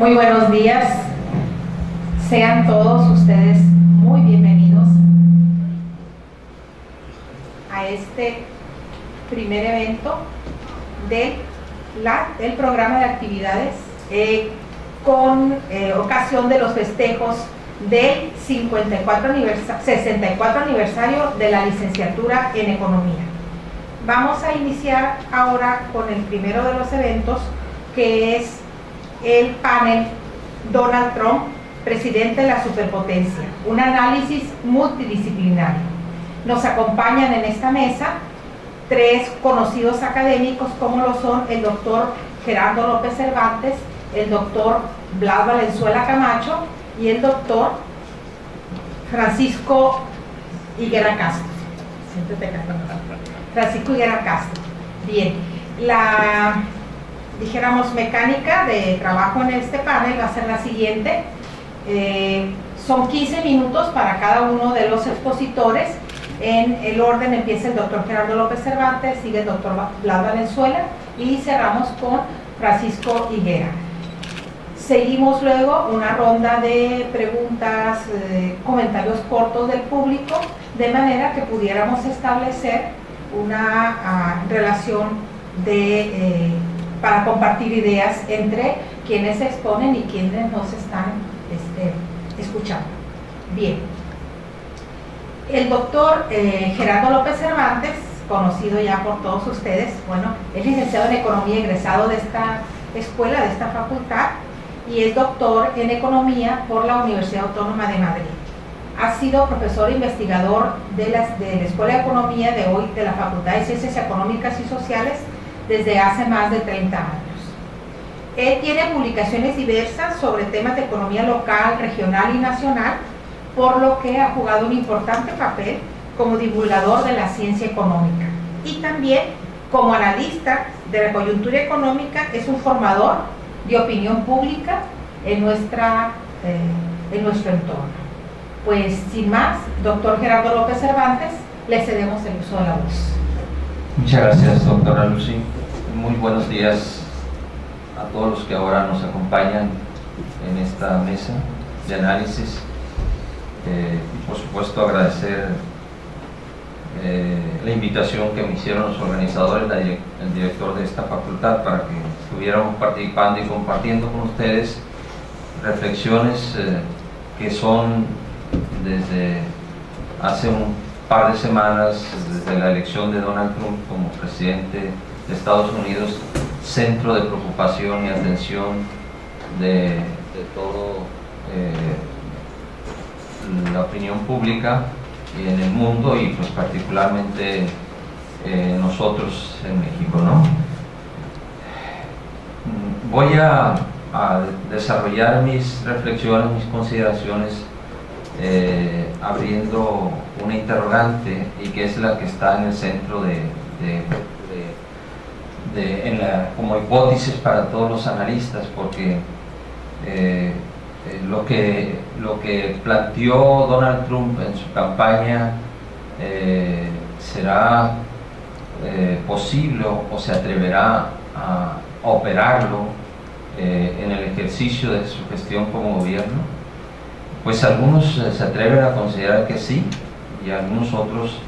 Muy buenos días, sean todos ustedes muy bienvenidos a este primer evento del programa de actividades con ocasión de los festejos del 64 aniversario de la licenciatura en Economía. Vamos a iniciar ahora con el primero de los eventos, que es el panel Donald Trump, presidente de la superpotencia, un análisis multidisciplinario. Nos acompañan en esta mesa tres conocidos académicos, como lo son el doctor Gerardo López Cervantes, el doctor Blas Valenzuela Camacho y el doctor Francisco Higuera Castro. Francisco Higuera Castro. Bien, la mecánica de trabajo en este panel va a ser la siguiente. Son 15 minutos para cada uno de los expositores. En el orden empieza el doctor Gerardo López Cervantes, sigue el doctor Blas Valenzuela y cerramos con Francisco Higuera. Seguimos luego una ronda de preguntas, comentarios cortos del público, de manera que pudiéramos establecer una relación para compartir ideas entre quienes se exponen y quienes nos están escuchando. Bien, el doctor Gerardo López Cervantes, conocido ya por todos ustedes, es licenciado en Economía, egresado de esta escuela, de esta facultad, y es doctor en Economía por la Universidad Autónoma de Madrid. Ha sido profesor e investigador de la Escuela de Economía de hoy de la Facultad de Ciencias Económicas y Sociales desde hace más de 30 años. Él tiene publicaciones diversas sobre temas de economía local, regional y nacional, por lo que ha jugado un importante papel como divulgador de la ciencia económica. Y también, como analista de la coyuntura económica, es un formador de opinión pública en nuestro entorno. Pues, sin más, doctor Gerardo López Cervantes, le cedemos el uso de la voz. Muchas gracias, doctora Lucy. Muy buenos días a todos los que ahora nos acompañan en esta mesa de análisis. Y por supuesto agradecer la invitación que me hicieron los organizadores, el director de esta facultad, para que estuviéramos participando y compartiendo con ustedes reflexiones que son desde hace un par de semanas, desde la elección de Donald Trump como presidente de Estados Unidos, centro de preocupación y atención de todo la opinión pública y en el mundo, y pues particularmente nosotros en México, ¿no? Voy a desarrollar mis reflexiones, mis consideraciones abriendo una interrogante, y que es la que está en el centro como hipótesis para todos los analistas, porque lo que planteó Donald Trump en su campaña será posible o se atreverá a operarlo en el ejercicio de su gestión como gobierno. Pues algunos se atreven a considerar que sí, y algunos otros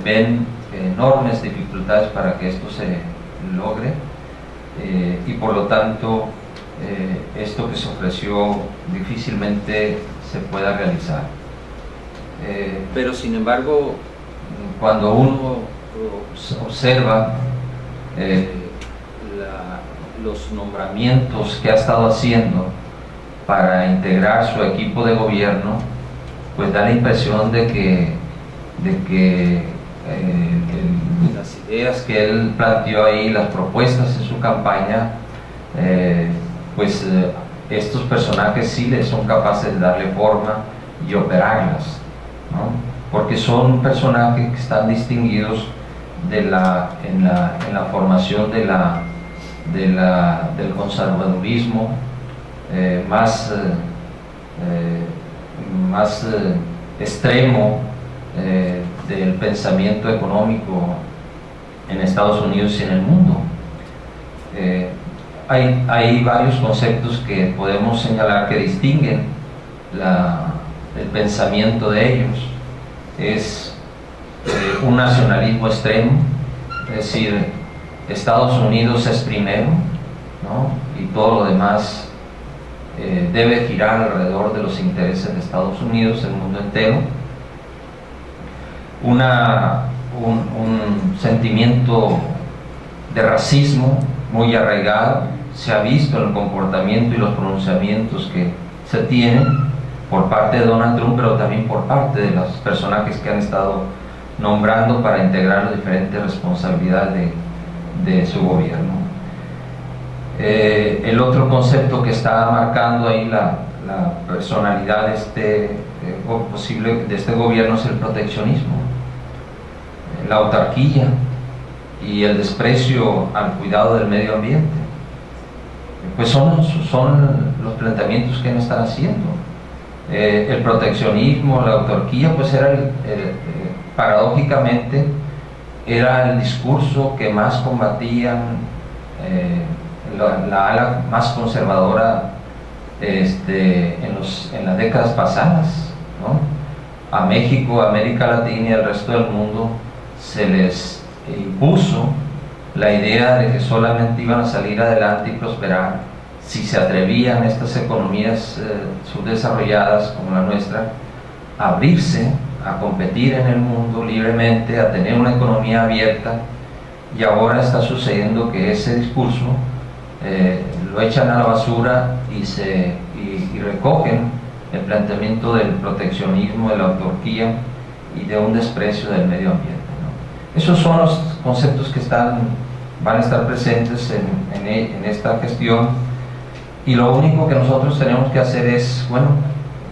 ven enormes dificultades para que esto se logre, y por lo tanto esto que se ofreció difícilmente se pueda realizar. Pero sin embargo, cuando uno observa los nombramientos que ha estado haciendo para integrar su equipo de gobierno, pues da la impresión de que las ideas que él planteó ahí, las propuestas en su campaña, estos personajes sí les son capaces de darle forma y operarlas, ¿no? Porque son personajes que están distinguidos en la formación del conservadurismo más extremo del pensamiento económico en Estados Unidos y en el mundo. hay varios conceptos que podemos señalar que distinguen el pensamiento de ellos. Es un nacionalismo extremo, es decir, Estados Unidos es primero, ¿no? Y todo lo demás debe girar alrededor de los intereses de Estados Unidos, el mundo entero. Un sentimiento de racismo muy arraigado, se ha visto en el comportamiento y los pronunciamientos que se tienen por parte de Donald Trump, pero también por parte de los personajes que han estado nombrando para integrar las diferentes responsabilidades de su gobierno. El otro concepto que está marcando ahí la personalidad de este gobierno es el proteccionismo, la autarquía y el desprecio al cuidado del medio ambiente. Pues son los planteamientos que no están haciendo. El proteccionismo, la autarquía, pues era paradójicamente era el discurso que más combatían la ala más conservadora en las décadas pasadas, ¿no? A México, a América Latina y al resto del mundo se les impuso la idea de que solamente iban a salir adelante y prosperar si se atrevían estas economías subdesarrolladas como la nuestra a abrirse, a competir en el mundo libremente, a tener una economía abierta. Y ahora está sucediendo que ese discurso lo echan a la basura y recogen el planteamiento del proteccionismo, de la autarquía y de un desprecio del medio ambiente, ¿no? Esos son los conceptos que van a estar presentes en esta gestión, y lo único que nosotros tenemos que hacer es, bueno,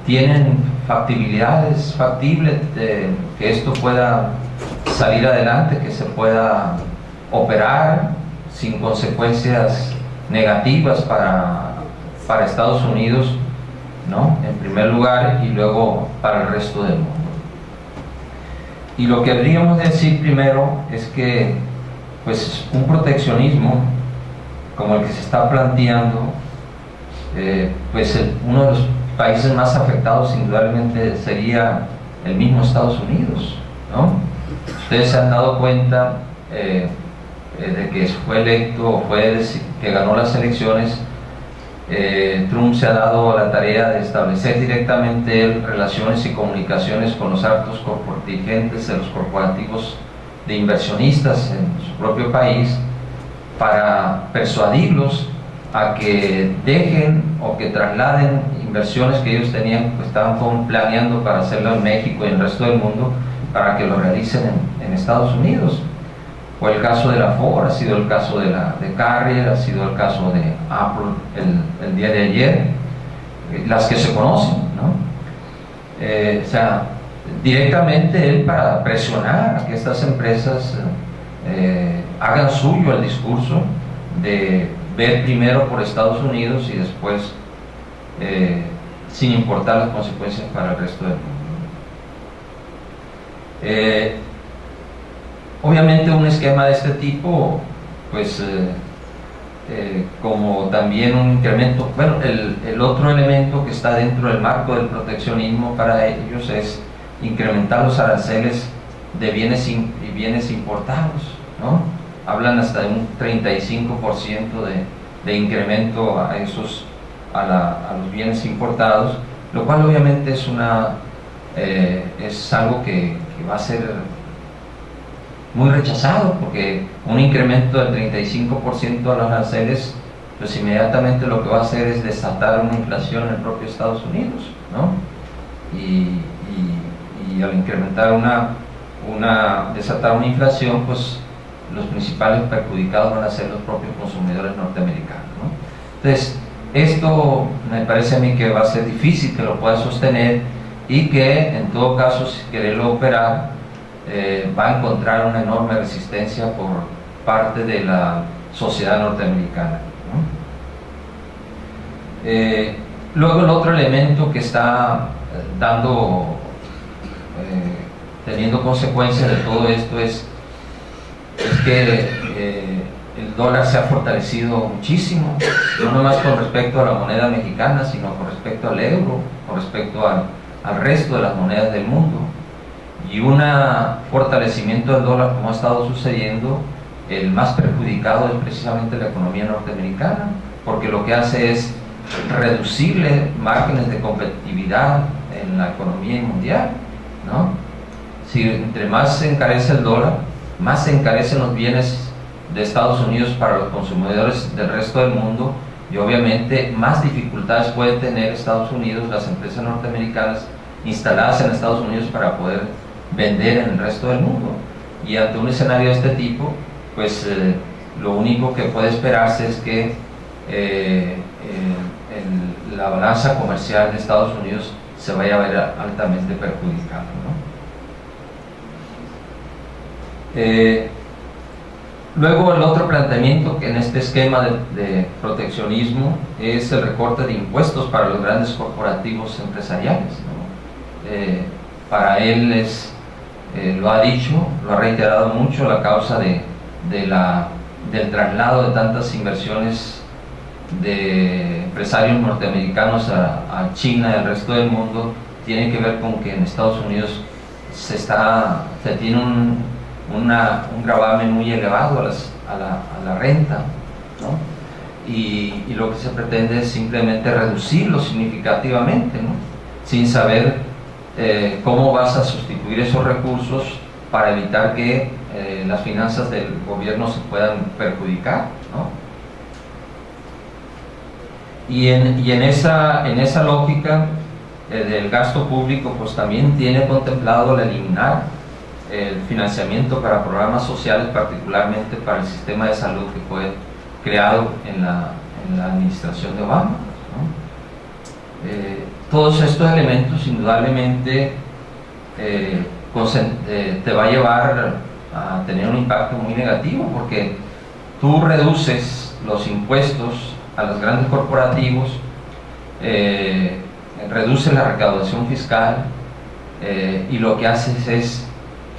tienen factibilidades, factible que esto pueda salir adelante, que se pueda operar sin consecuencias negativas para Estados Unidos, ¿no? En primer lugar, y luego para el resto del mundo. Y lo que habríamos de decir primero es que pues un proteccionismo como el que se está planteando, uno de los países más afectados indudablemente sería el mismo Estados Unidos, ¿no? Ustedes se han dado cuenta de que fue electo, que ganó las elecciones. Trump se ha dado la tarea de establecer directamente relaciones y comunicaciones con los altos dirigentes de los corporativos de inversionistas en su propio país para persuadirlos a que dejen o que trasladen inversiones que ellos estaban planeando para hacerlo en México y en el resto del mundo, para que lo realicen en Estados Unidos. Fue el caso de la Ford, ha sido el caso de Carrier, ha sido el caso de Apple el día de ayer, las que se conocen, ¿no? O sea, directamente él, para presionar a que estas empresas hagan suyo el discurso de ver primero por Estados Unidos y después sin importar las consecuencias para el resto del mundo. Obviamente un esquema de este tipo, pues como también un incremento, bueno, el otro elemento que está dentro del marco del proteccionismo para ellos es incrementar los aranceles de bienes importados, ¿no? Hablan hasta de un 35% de incremento a los bienes importados, lo cual obviamente es algo que va a ser muy rechazado, porque un incremento del 35% a los aranceles, pues inmediatamente lo que va a hacer es desatar una inflación en el propio Estados Unidos, ¿no? Y al incrementar desatar una inflación, pues los principales perjudicados van a ser los propios consumidores norteamericanos, ¿no? Entonces, esto me parece a mí que va a ser difícil que lo pueda sostener, y que en todo caso, si quererlo operar, va a encontrar una enorme resistencia por parte de la sociedad norteamericana, ¿no? Luego el otro elemento que está teniendo consecuencias de todo esto es que el dólar se ha fortalecido muchísimo, no nomás con respecto a la moneda mexicana, sino con respecto al euro, con respecto al resto de las monedas del mundo. Y un fortalecimiento del dólar, como ha estado sucediendo, el más perjudicado es precisamente la economía norteamericana, porque lo que hace es reducirle márgenes de competitividad en la economía mundial, ¿no? Si entre más se encarece el dólar, más se encarecen los bienes de Estados Unidos para los consumidores del resto del mundo, y obviamente más dificultades puede tener Estados Unidos, las empresas norteamericanas instaladas en Estados Unidos, para poder vender en el resto del mundo. Y ante un escenario de este tipo, pues lo único que puede esperarse es que la balanza comercial de Estados Unidos se vaya a ver altamente perjudicada, ¿no? Luego, el otro planteamiento que en este esquema de proteccionismo es el recorte de impuestos para los grandes corporativos empresariales, ¿no? Para él lo ha dicho, lo ha reiterado mucho, la causa del traslado de tantas inversiones de empresarios norteamericanos a China y al resto del mundo tiene que ver con que en Estados Unidos se tiene un gravamen muy elevado a la renta, ¿no? Y lo que se pretende es simplemente reducirlo significativamente, ¿no? Sin saber cómo vas a sustituir esos recursos para evitar que las finanzas del gobierno se puedan perjudicar, ¿no? Y en esa lógica del gasto público, pues también tiene contemplado el eliminar el financiamiento para programas sociales, particularmente para el sistema de salud que fue creado en la administración de Obama, ¿no? Todos estos elementos indudablemente te va a llevar a tener un impacto muy negativo, porque tú reduces los impuestos a los grandes corporativos, reduce la recaudación fiscal, y lo que haces es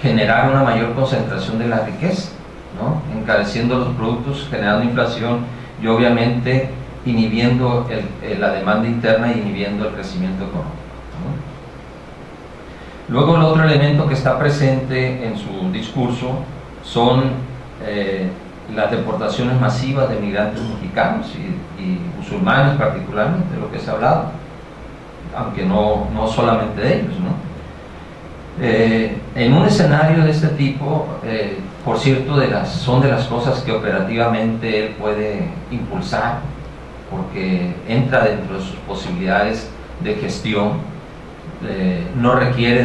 generar una mayor concentración de la riqueza, ¿no? Encareciendo los productos, generando inflación y obviamente inhibiendo la demanda interna y inhibiendo el crecimiento económico, ¿no? Luego, el otro elemento que está presente en su discurso son las deportaciones masivas de migrantes mexicanos y musulmanes, particularmente, de lo que se ha hablado, aunque no solamente de ellos, ¿no? En un escenario de este tipo, por cierto, son de las cosas que operativamente él puede impulsar, porque entra dentro de sus posibilidades de gestión, no requiere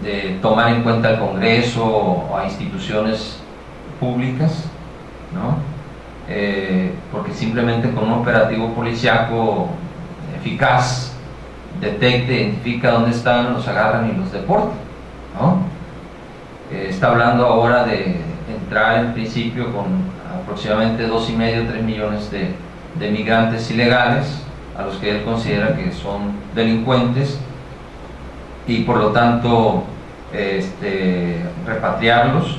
de tomar en cuenta al Congreso o a instituciones públicas, ¿no? Porque simplemente con un operativo policíaco eficaz detecta, identifica dónde están, los agarran y los deporta, ¿no? Está hablando ahora de entrar en principio con aproximadamente 2,5 o 3 millones de migrantes ilegales, a los que él considera que son delincuentes, y por lo tanto repatriarlos,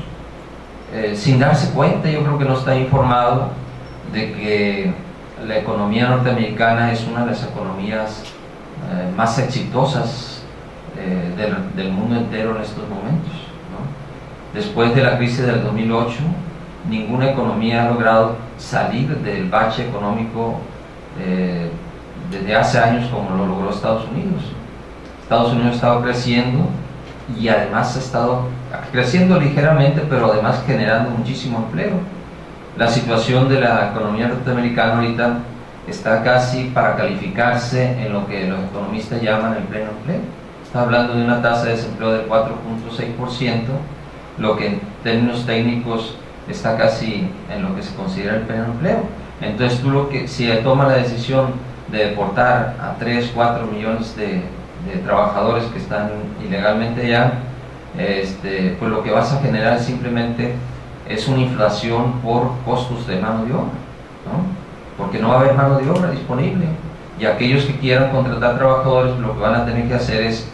sin darse cuenta. Yo creo que no está informado de que la economía norteamericana es una de las economías más exitosas del mundo entero en estos momentos, ¿no? Después de la crisis del 2008, ninguna economía ha logrado salir del bache económico desde hace años como lo logró Estados Unidos. Estados Unidos ha estado creciendo, y además ha estado creciendo ligeramente, pero además generando muchísimo empleo. La situación de la economía norteamericana ahorita está casi para calificarse en lo que los economistas llaman el pleno empleo. Está hablando de una tasa de desempleo del 4,6%, lo que en términos técnicos está casi en lo que se considera el pleno empleo. Entonces si toma la decisión de deportar a 3, 4 millones de trabajadores que están ilegalmente allá, pues lo que vas a generar simplemente es una inflación por costos de mano de obra, ¿no? Porque no va a haber mano de obra disponible, y aquellos que quieran contratar trabajadores lo que van a tener que hacer es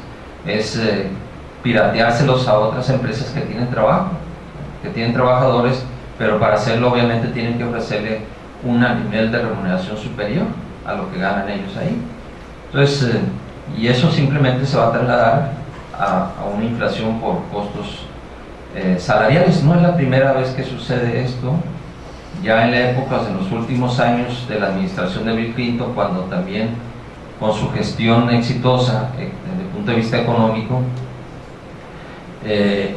pirateárselos a otras empresas que tienen trabajo. que tienen trabajadores, pero para hacerlo obviamente tienen que ofrecerle un nivel de remuneración superior a lo que ganan ellos ahí. Entonces, y eso simplemente se va a trasladar a una inflación por costos salariales. No es la primera vez que sucede esto. Ya en la época, en los últimos años de la administración de Bill Clinton, cuando también con su gestión exitosa desde el punto de vista económico,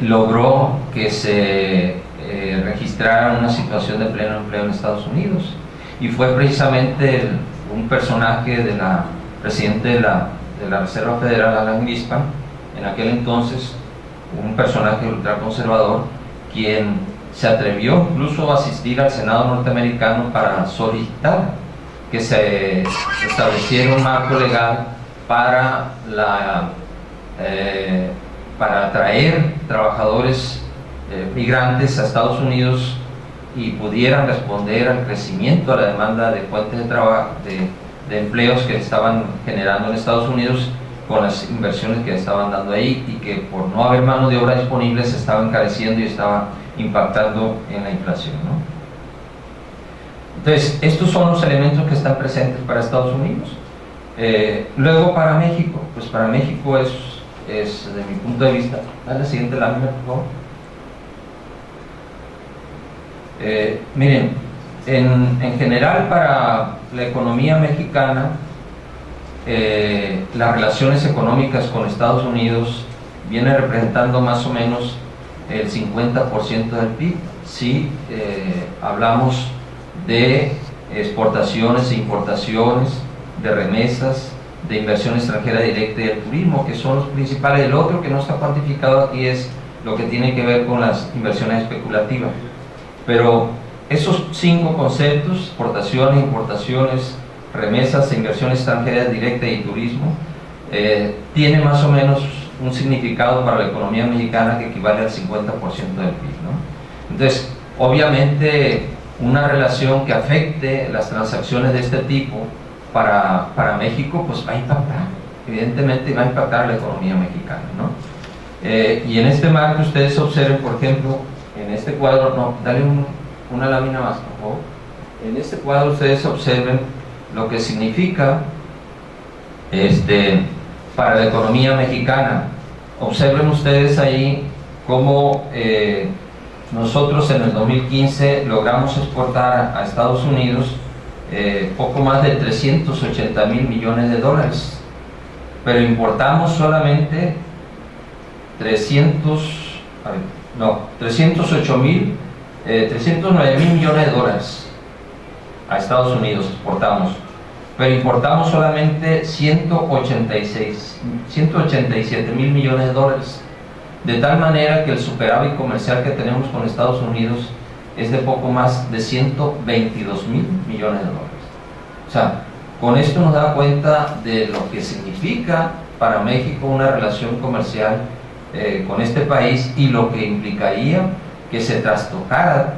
logró que se registrara una situación de pleno empleo en Estados Unidos, y fue precisamente un personaje de la presidente de la Reserva Federal, Alan Greenspan, en aquel entonces un personaje ultraconservador, quien se atrevió incluso a asistir al Senado norteamericano para solicitar que se estableciera un marco legal para atraer trabajadores migrantes a Estados Unidos y pudieran responder al crecimiento, a la demanda de fuentes de trabajo, de empleos que estaban generando en Estados Unidos con las inversiones que estaban dando ahí, y que por no haber mano de obra disponible se estaba encareciendo y estaba impactando en la inflación, ¿no? Entonces, estos son los elementos que están presentes para Estados Unidos. Luego para México, pues para México es desde mi punto de vista, dale la siguiente lámina, por favor. Miren, en general para la economía mexicana, las relaciones económicas con Estados Unidos vienen representando más o menos el 50% del PIB. Si hablamos de exportaciones e importaciones, de remesas, de inversión extranjera directa y del turismo, que son los principales. El otro que no está cuantificado aquí es lo que tiene que ver con las inversiones especulativas. Pero esos 5 conceptos, exportaciones, importaciones, remesas e inversión extranjera directa y turismo, tiene más o menos un significado para la economía mexicana que equivale al 50% del PIB, ¿no? Entonces, obviamente, una relación que afecte las transacciones de este tipo para México, pues va a impactar, evidentemente va a impactar la economía mexicana, ¿no? Y en este marco ustedes observen, por ejemplo, en este cuadro, no, dale una lámina más, por favor. En este cuadro ustedes observen lo que significa para la economía mexicana. Observen ustedes ahí cómo nosotros en el 2015 logramos exportar a Estados Unidos poco más de 380,000 millones de dólares, pero importamos solamente 309,000 millones de dólares a Estados Unidos exportamos, pero importamos solamente 187,000 millones de dólares, de tal manera que el superávit comercial que tenemos con Estados Unidos es de poco más de 122,000 millones de dólares. O sea, con esto nos da cuenta de lo que significa para México una relación comercial con este país, y lo que implicaría que se trastocara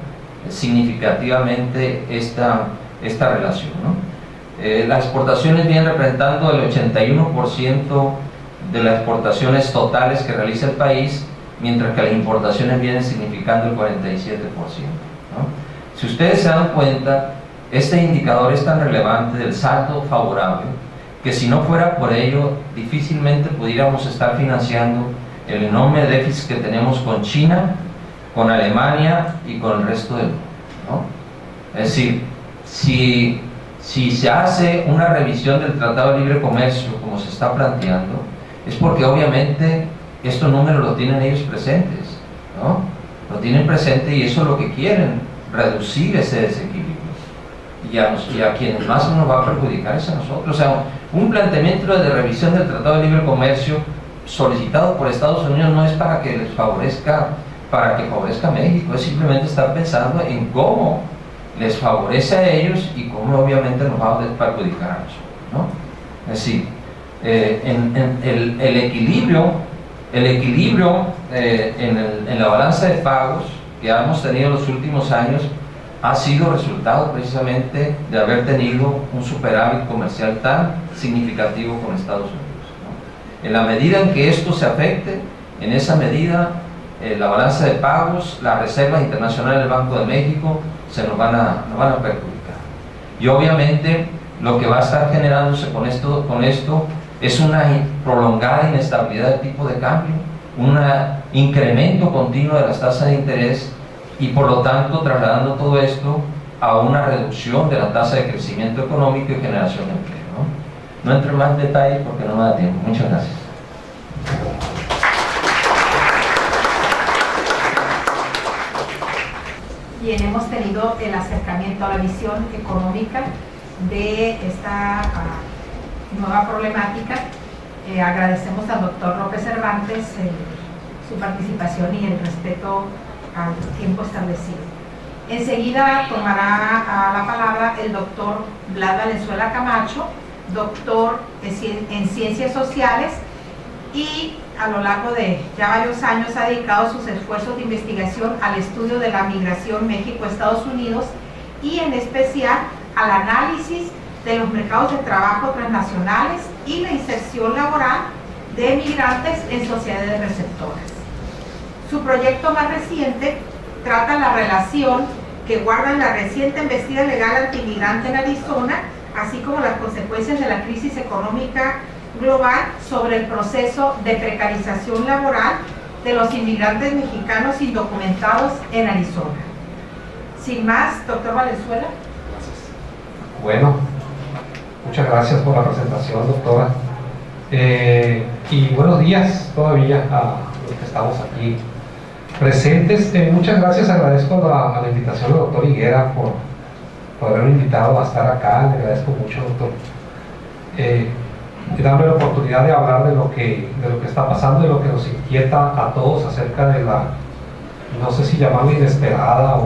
significativamente esta relación, ¿no? Las exportaciones vienen representando el 81% de las exportaciones totales que realiza el país, mientras que las importaciones vienen significando el 47%, ¿no? Si ustedes se dan cuenta, este indicador es tan relevante del saldo favorable que si no fuera por ello, difícilmente pudiéramos estar financiando el enorme déficit que tenemos con China, con Alemania y con el resto del mundo, ¿no? Es decir, si se hace una revisión del Tratado de Libre Comercio como se está planteando, es porque obviamente estos números lo tienen ellos presentes, ¿no? Lo tienen presente, y eso es lo que quieren, reducir ese desequilibrio. Y a quienes más nos va a perjudicar es a nosotros. O sea, un planteamiento de revisión del Tratado de Libre Comercio solicitado por Estados Unidos no es para que les favorezca, para que favorezca a México, es simplemente estar pensando en cómo les favorece a ellos y cómo obviamente nos va a perjudicar a nosotros, ¿no? Es decir, el equilibrio en la balanza de pagos que hemos tenido en los últimos años ha sido resultado precisamente de haber tenido un superávit comercial tan significativo con Estados Unidos, ¿no? En la medida en que esto se afecte, en esa medida la balanza de pagos, las reservas internacionales del Banco de México se nos van a perjudicar. Y obviamente lo que va a estar generándose con esto es una prolongada inestabilidad de tipo de cambio, un incremento continuo de las tasas de interés y por lo tanto trasladando todo esto a una reducción de la tasa de crecimiento económico y generación de empleo, ¿no? No entro en más detalles porque no me da tiempo. Muchas gracias. Bien, hemos tenido el acercamiento a la visión económica de esta nueva problemática. Agradecemos al doctor López Cervantes su participación y el respeto al tiempo establecido. Enseguida tomará la palabra el doctor Blas Valenzuela Camacho, doctor en Ciencias Sociales, y a lo largo de ya varios años ha dedicado sus esfuerzos de investigación al estudio de la migración México-Estados Unidos y en especial al análisis de los mercados de trabajo transnacionales y la inserción laboral de migrantes en sociedades receptoras. Su proyecto más reciente trata la relación que guarda la reciente embestida legal antimigrante en Arizona, así como las consecuencias de la crisis económica global sobre el proceso de precarización laboral de los inmigrantes mexicanos indocumentados en Arizona. Sin más, doctor Valenzuela. Bueno, muchas gracias por la presentación, doctora. Y buenos días todavía a los que estamos aquí presentes. Muchas gracias, agradezco a la invitación del doctor Higuera por haberme invitado a estar acá. Le agradezco mucho, doctor. Y darme la oportunidad de hablar de lo que está pasando y lo que nos inquieta a todos acerca de la, no sé si llamarla inesperada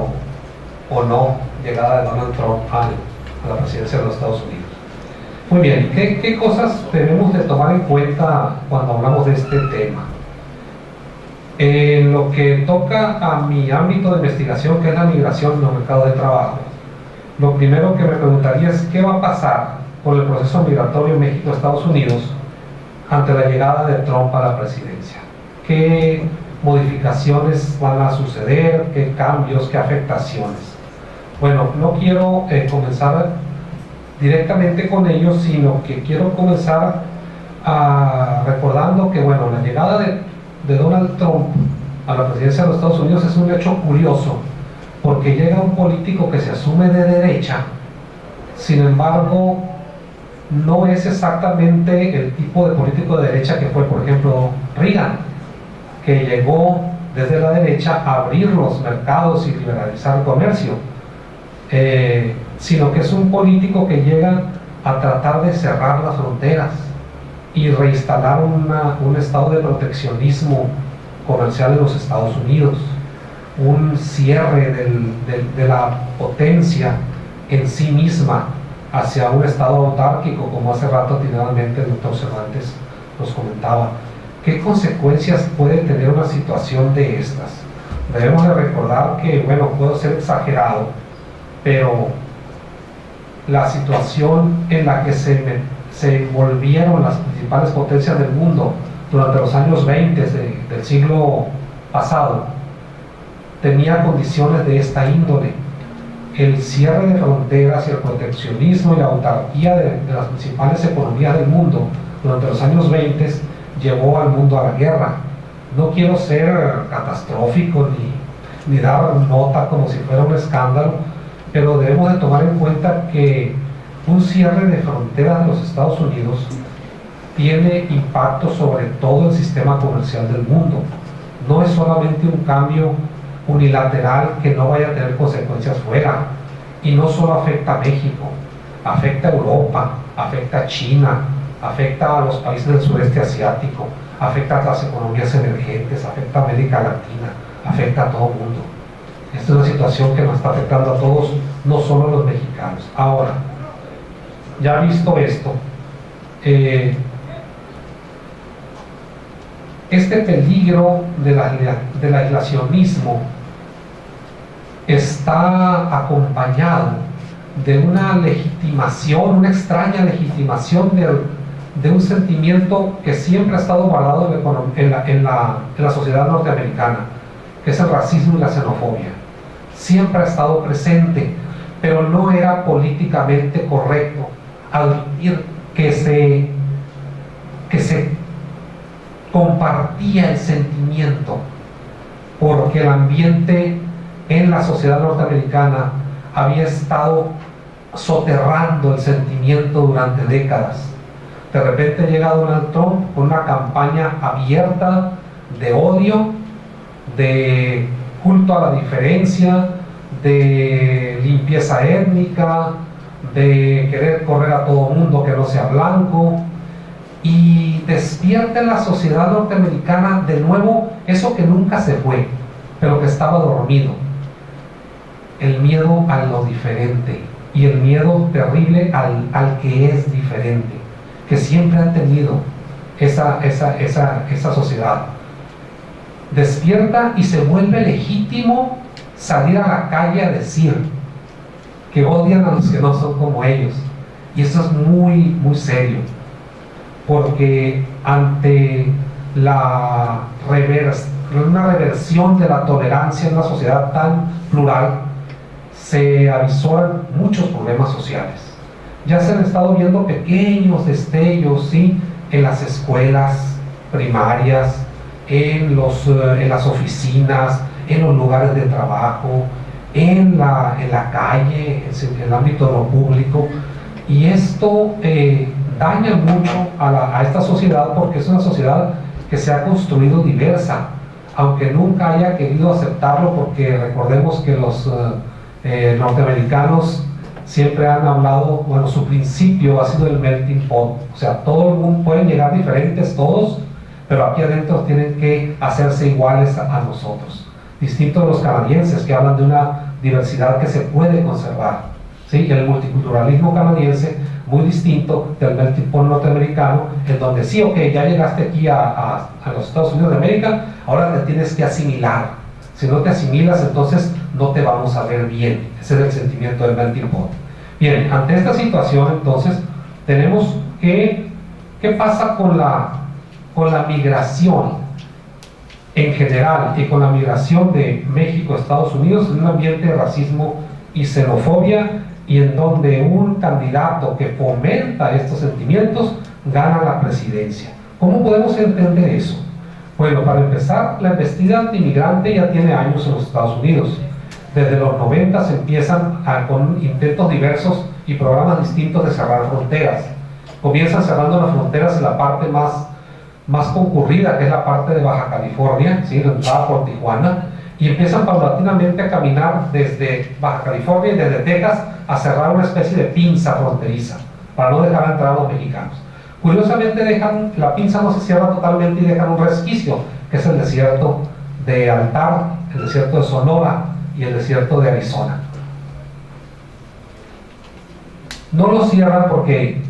o no, llegada de Donald Trump a la presidencia de los Estados Unidos. Muy bien, ¿qué cosas debemos de tomar en cuenta cuando hablamos de este tema? En lo que toca a mi ámbito de investigación, que es la migración en los mercados de trabajo, lo primero que me preguntaría es ¿qué va a pasar con el proceso migratorio México-Estados Unidos ante la llegada de Trump a la presidencia? ¿Qué modificaciones van a suceder? ¿Qué cambios? ¿Qué afectaciones? Bueno, no quiero comenzar directamente con ellos, sino que quiero comenzar recordando que, bueno, la llegada de Donald Trump a la presidencia de los Estados Unidos es un hecho curioso, porque llega un político que se asume de derecha, sin embargo, no es exactamente el tipo de político de derecha que fue, por ejemplo, Reagan, que llegó desde la derecha a abrir los mercados y liberalizar el comercio, sino que es un político que llega a tratar de cerrar las fronteras y reinstalar un estado de proteccionismo comercial en los Estados Unidos, un cierre de la potencia en sí misma hacia un estado autárquico, como hace rato atinadamente el doctor Cervantes nos comentaba. ¿Qué consecuencias puede tener una situación de estas? Debemos de recordar que, bueno, puedo ser exagerado, pero la situación en la que se envolvieron las principales potencias del mundo durante los años 20 del siglo pasado tenía condiciones de esta índole. El cierre de fronteras y el proteccionismo y la autarquía de las principales economías del mundo durante los años 20 llevó al mundo a la guerra. No quiero ser catastrófico ni dar nota como si fuera un escándalo, pero debemos de tomar en cuenta que un cierre de fronteras de los Estados Unidos tiene impacto sobre todo el sistema comercial del mundo. No es solamente un cambio unilateral que no vaya a tener consecuencias fuera, y no solo afecta a México, afecta a Europa, afecta a China, afecta a los países del sureste asiático, afecta a las economías emergentes, afecta a América Latina, afecta a todo el mundo. Esta es una situación que nos está afectando a todos, no solo a los mexicanos. Ahora, ya visto esto, este peligro del aislacionismo está acompañado de una legitimación, una extraña legitimación de un sentimiento que siempre ha estado guardado en la sociedad norteamericana, que es el racismo y la xenofobia. Siempre ha estado presente, pero no era políticamente correcto admitir que se compartía el sentimiento, porque el ambiente en la sociedad norteamericana había estado soterrando el sentimiento durante décadas. De repente llega Donald Trump con una campaña abierta de odio, de culto a la diferencia, de limpieza étnica, de querer correr a todo mundo que no sea blanco, y despierta en la sociedad norteamericana de nuevo eso que nunca se fue, pero que estaba dormido: el miedo a lo diferente, y el miedo terrible al que es diferente, que siempre han tenido esa sociedad. Despierta y se vuelve legítimo salir a la calle a decir que odian a los que no son como ellos. Y eso es muy, muy serio, porque ante una reversión de la tolerancia en una sociedad tan plural, se avisoran muchos problemas sociales. Ya se han estado viendo pequeños destellos, ¿sí?, en las escuelas primarias, en las oficinas, en los lugares de trabajo, en la calle, en el ámbito de lo público. Y esto daña mucho a esta sociedad, porque es una sociedad que se ha construido diversa, aunque nunca haya querido aceptarlo, porque recordemos que los norteamericanos siempre han hablado, bueno, su principio ha sido el melting pot, o sea, todo el mundo, pueden llegar diferentes todos, pero aquí adentro tienen que hacerse iguales a nosotros. Distinto de los canadienses, que hablan de una diversidad que se puede conservar, ¿sí? El multiculturalismo canadiense, muy distinto del melting pot norteamericano, en donde sí, ok, ya llegaste aquí a los Estados Unidos de América, ahora te tienes que asimilar. Si no te asimilas, entonces no te vamos a ver bien. Ese es el sentimiento del melting pot. Bien, ante esta situación, entonces, tenemos que, ¿qué pasa con la migración en general y con la migración de México a Estados Unidos en un ambiente de racismo y xenofobia, y en donde un candidato que fomenta estos sentimientos gana la presidencia? ¿Cómo podemos entender eso? Bueno, para empezar, la embestida antimigrante ya tiene años en los Estados Unidos. Desde los 90 se empiezan con intentos diversos y programas distintos de cerrar fronteras. Comienzan cerrando las fronteras en la parte más concurrida, que es la parte de Baja California, ¿sí?, la entrada por Tijuana, y empiezan paulatinamente a caminar desde Baja California y desde Texas a cerrar una especie de pinza fronteriza para no dejar entrar a los mexicanos. Curiosamente, la pinza no se cierra totalmente y dejan un resquicio, que es el desierto de Altar, el desierto de Sonora y el desierto de Arizona. No lo cierran porque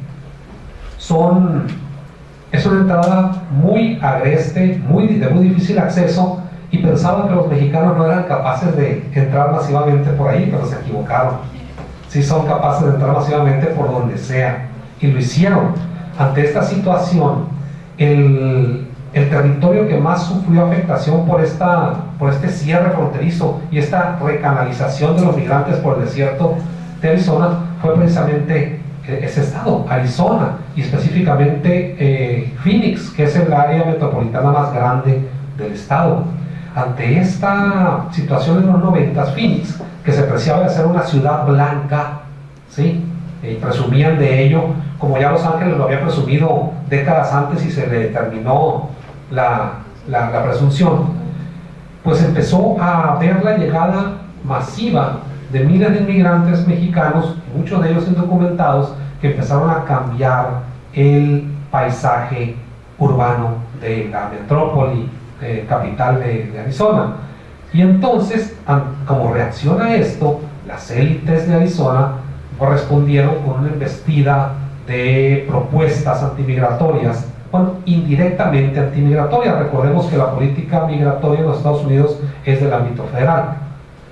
es una entrada muy agreste, de muy difícil acceso, y pensaban que los mexicanos no eran capaces de entrar masivamente por ahí, pero se equivocaron. Sí son capaces de entrar masivamente por donde sea, y lo hicieron. Ante esta situación, el territorio que más sufrió afectación por este cierre fronterizo y esta recanalización de los migrantes por el desierto de Arizona fue precisamente ese estado, Arizona, y específicamente Phoenix, que es el área metropolitana más grande del estado. Ante esta situación en los 90, Phoenix, que se preciaba de ser una ciudad blanca, ¿sí?, y presumían de ello, como ya Los Ángeles lo había presumido décadas antes y se le terminó la presunción, pues empezó a ver la llegada masiva de miles de inmigrantes mexicanos, muchos de ellos indocumentados, que empezaron a cambiar el paisaje urbano de la metrópoli capital de Arizona. Y entonces, como reacción a esto, las élites de Arizona respondieron con una embestida de propuestas antimigratorias, bueno, indirectamente antimigratorias. Recordemos que la política migratoria en los Estados Unidos es del ámbito federal.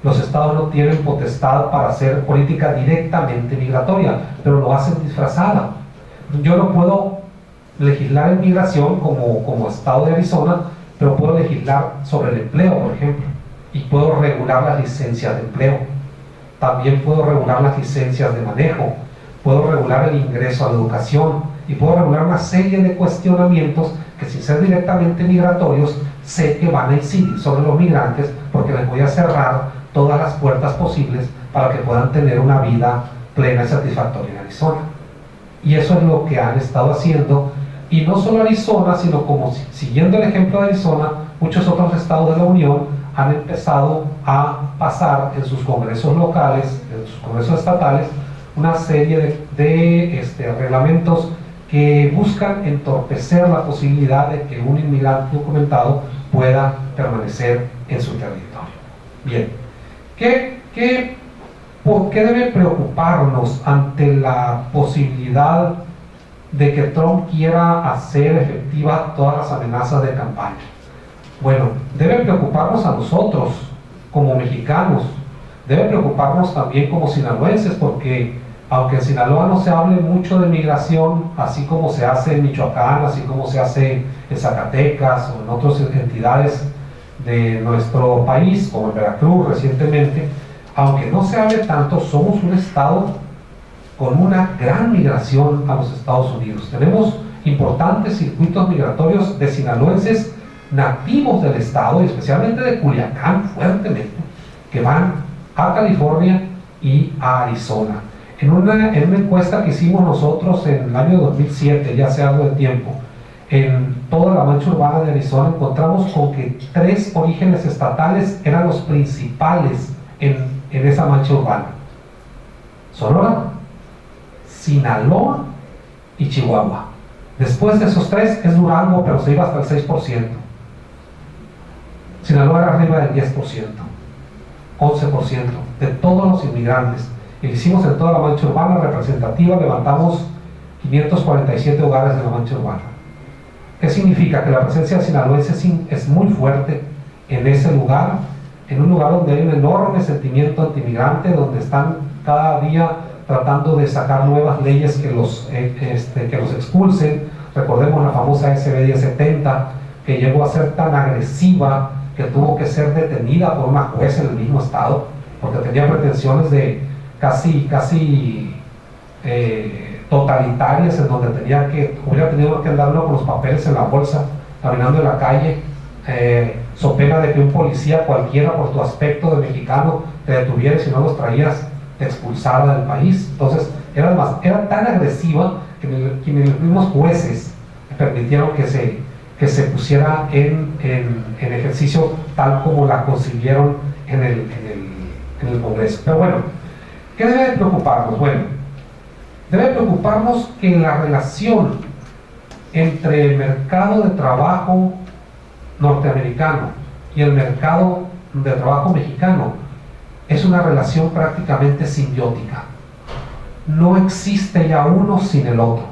Los estados no tienen potestad para hacer política directamente migratoria, pero lo hacen disfrazada. Yo no puedo legislar en migración como estado de Arizona, pero puedo legislar sobre el empleo, por ejemplo. y puedo regular las licencias de empleo. También puedo regular las licencias de manejo, puedo regular el ingreso a la educación y puedo regular una serie de cuestionamientos que, sin ser directamente migratorios, sé que van a incidir sobre los migrantes, porque les voy a cerrar todas las puertas posibles para que puedan tener una vida plena y satisfactoria en Arizona. Y eso es lo que han estado haciendo, y no solo Arizona, sino como siguiendo el ejemplo de Arizona, muchos otros estados de la Unión han empezado a pasar en sus congresos locales, en sus congresos estatales, una serie de reglamentos que buscan entorpecer la posibilidad de que un inmigrante documentado pueda permanecer en su territorio. Bien, ¿por qué debe preocuparnos ante la posibilidad de que Trump quiera hacer efectiva todas las amenazas de campaña? Bueno, debe preocuparnos a nosotros como mexicanos, debe preocuparnos también como sinaloenses, porque aunque en Sinaloa no se hable mucho de migración, así como se hace en Michoacán, así como se hace en Zacatecas o en otras entidades de nuestro país, como en Veracruz recientemente, aunque no se hable tanto, somos un estado con una gran migración a los Estados Unidos. Tenemos importantes circuitos migratorios de sinaloenses nativos del estado, y especialmente de Culiacán fuertemente, que van a California y a Arizona. En una encuesta que hicimos nosotros en el año 2007, ya hace algo de tiempo, en toda la mancha urbana de Arizona, encontramos con que 3 orígenes estatales eran los principales en esa mancha urbana: Sonora, Sinaloa y Chihuahua. Después de esos 3 es Durango, pero se iba hasta el 6%. Sinaloa era arriba del 10%, 11% de todos los inmigrantes. Y lo hicimos en toda la mancha urbana representativa, levantamos 547 hogares de la mancha urbana. ¿Qué significa? Que la presencia de sinaloenses es muy fuerte en ese lugar, en un lugar donde hay un enorme sentimiento antimigrante, donde están cada día tratando de sacar nuevas leyes que los expulsen. Recordemos la famosa SB 1070, que llegó a ser tan agresiva que tuvo que ser detenida por una juez en el mismo estado, porque tenía pretensiones de casi totalitarias, en donde hubiera tenido que andar uno con los papeles en la bolsa, caminando en la calle, so pena de que un policía cualquiera, por tu aspecto de mexicano, te detuviera, y si no los traías, te expulsara del país. Entonces era tan agresiva que ni los mismos jueces permitieron que se pusiera en ejercicio tal como la concibieron en el Congreso. Pero bueno, ¿qué debe preocuparnos? Bueno, debe preocuparnos que la relación entre el mercado de trabajo norteamericano y el mercado de trabajo mexicano es una relación prácticamente simbiótica. No existe ya uno sin el otro.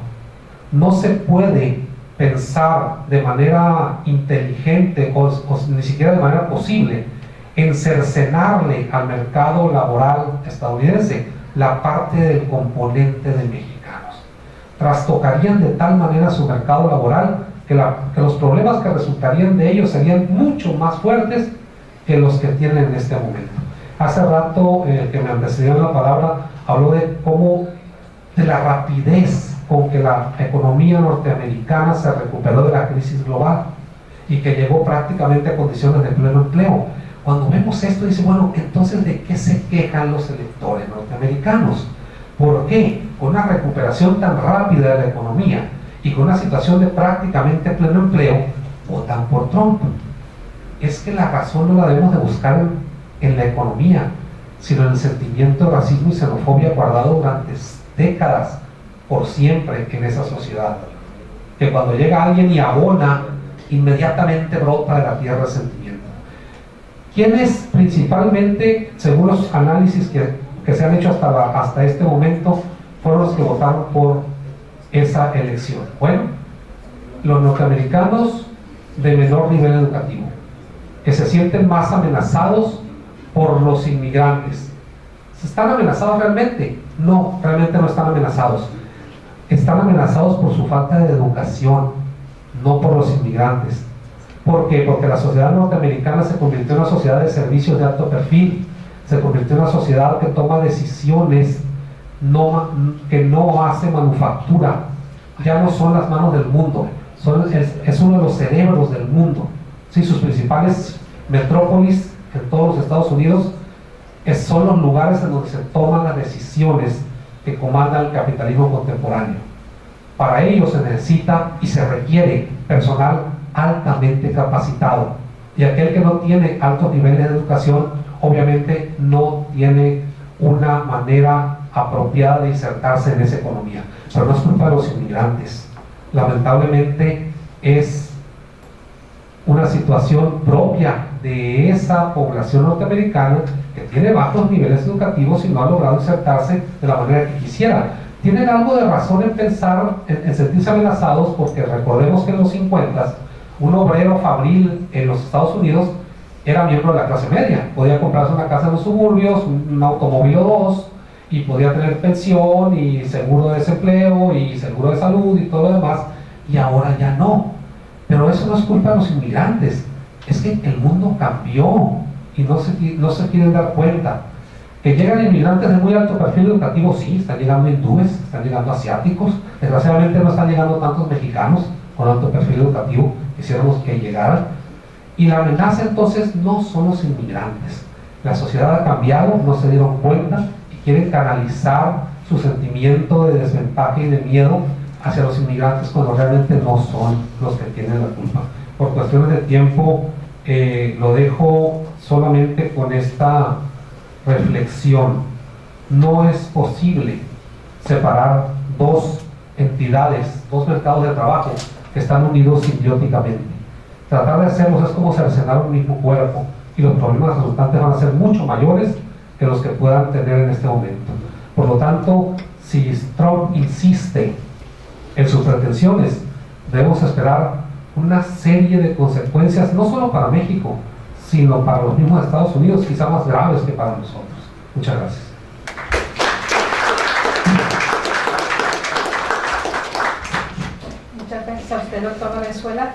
No se puede pensar de manera inteligente o ni siquiera de manera posible en cercenarle al mercado laboral estadounidense la parte del componente de mexicanos. Trastocarían de tal manera su mercado laboral que los problemas que resultarían de ellos serían mucho más fuertes que los que tienen en este momento. Hace rato, que me antecedió en la palabra, habló de la rapidez con que la economía norteamericana se recuperó de la crisis global y que llegó prácticamente a condiciones de pleno empleo. Cuando vemos esto, dice, bueno, entonces ¿de qué se quejan los electores norteamericanos? ¿Por qué? Con una recuperación tan rápida de la economía y con una situación de prácticamente pleno empleo, votan por Trump. Es que la razón no la debemos de buscar en la economía, sino en el sentimiento de racismo y xenofobia guardado durante décadas, por siempre, en esa sociedad, que cuando llega alguien y abona, inmediatamente brota de la tierra el sentimiento. ¿Quiénes principalmente, según los análisis que se han hecho hasta este momento, fueron los que votaron por esa elección? Bueno, los norteamericanos de menor nivel educativo, que se sienten más amenazados por los inmigrantes. ¿Están amenazados realmente? No, realmente no están amenazados. Están amenazados por su falta de educación, no por los inmigrantes. ¿Por qué? Porque la sociedad norteamericana se convirtió en una sociedad de servicios de alto perfil, se convirtió en una sociedad que toma decisiones, que no hace manufactura, ya no son las manos del mundo, es uno de los cerebros del mundo. ¿Sí? Sus principales metrópolis en todos los Estados Unidos son los lugares en donde se toman las decisiones que comanda el capitalismo contemporáneo. Para ello se necesita y se requiere personal altamente capacitado, y aquel que no tiene altos niveles de educación obviamente no tiene una manera apropiada de insertarse en esa economía. Pero no es culpa de los inmigrantes, lamentablemente es una situación propia de esa población norteamericana que tiene bajos niveles educativos y no ha logrado insertarse de la manera que quisiera. Tienen algo de razón en pensar, en sentirse amenazados, porque recordemos que en los 50 un obrero fabril en los Estados Unidos era miembro de la clase media, podía comprarse una casa en los suburbios, un automóvil o dos, y podía tener pensión y seguro de desempleo y seguro de salud y todo lo demás, y ahora ya no. Pero eso no es culpa de los inmigrantes, es que el mundo cambió y no se quieren dar cuenta. Que llegan inmigrantes de muy alto perfil educativo, sí, están llegando hindúes, están llegando asiáticos, desgraciadamente no están llegando tantos mexicanos con alto perfil educativo, quisiéramos que llegaran. Y la amenaza entonces no son los inmigrantes. La sociedad ha cambiado, no se dieron cuenta y quieren canalizar su sentimiento de desventaja y de miedo hacia los inmigrantes cuando realmente no son los que tienen la culpa. Por cuestiones de tiempo lo dejo solamente con esta reflexión. No es posible separar dos entidades, dos mercados de trabajo que están unidos simbióticamente. Tratar de hacerlos es como cercenar un mismo cuerpo, y los problemas resultantes van a ser mucho mayores que los que puedan tener en este momento. Por lo tanto, si Trump insiste en sus pretensiones, debemos esperar una serie de consecuencias, no solo para México, sino para los mismos Estados Unidos, quizá más graves que para nosotros. Muchas gracias. Muchas gracias a usted, doctor Valenzuela.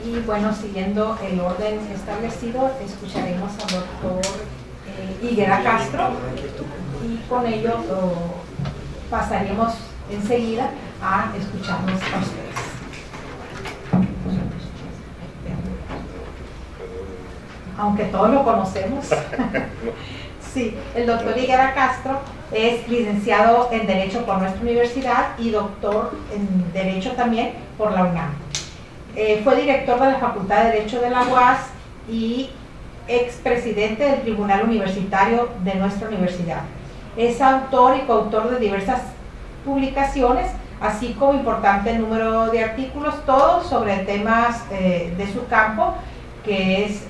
Y bueno, siguiendo el orden establecido, escucharemos al doctor Higuera Castro, y con ello pasaríamos enseguida a escucharnos a ustedes. Aunque todos lo conocemos. Sí, el doctor Higuera Castro es licenciado en Derecho por nuestra universidad y doctor en Derecho también por la UNAM. Fue director de la Facultad de Derecho de la UAS y expresidente del Tribunal Universitario de nuestra universidad. Es autor y coautor de diversas publicaciones, así como importante número de artículos, todos sobre temas de su campo, que es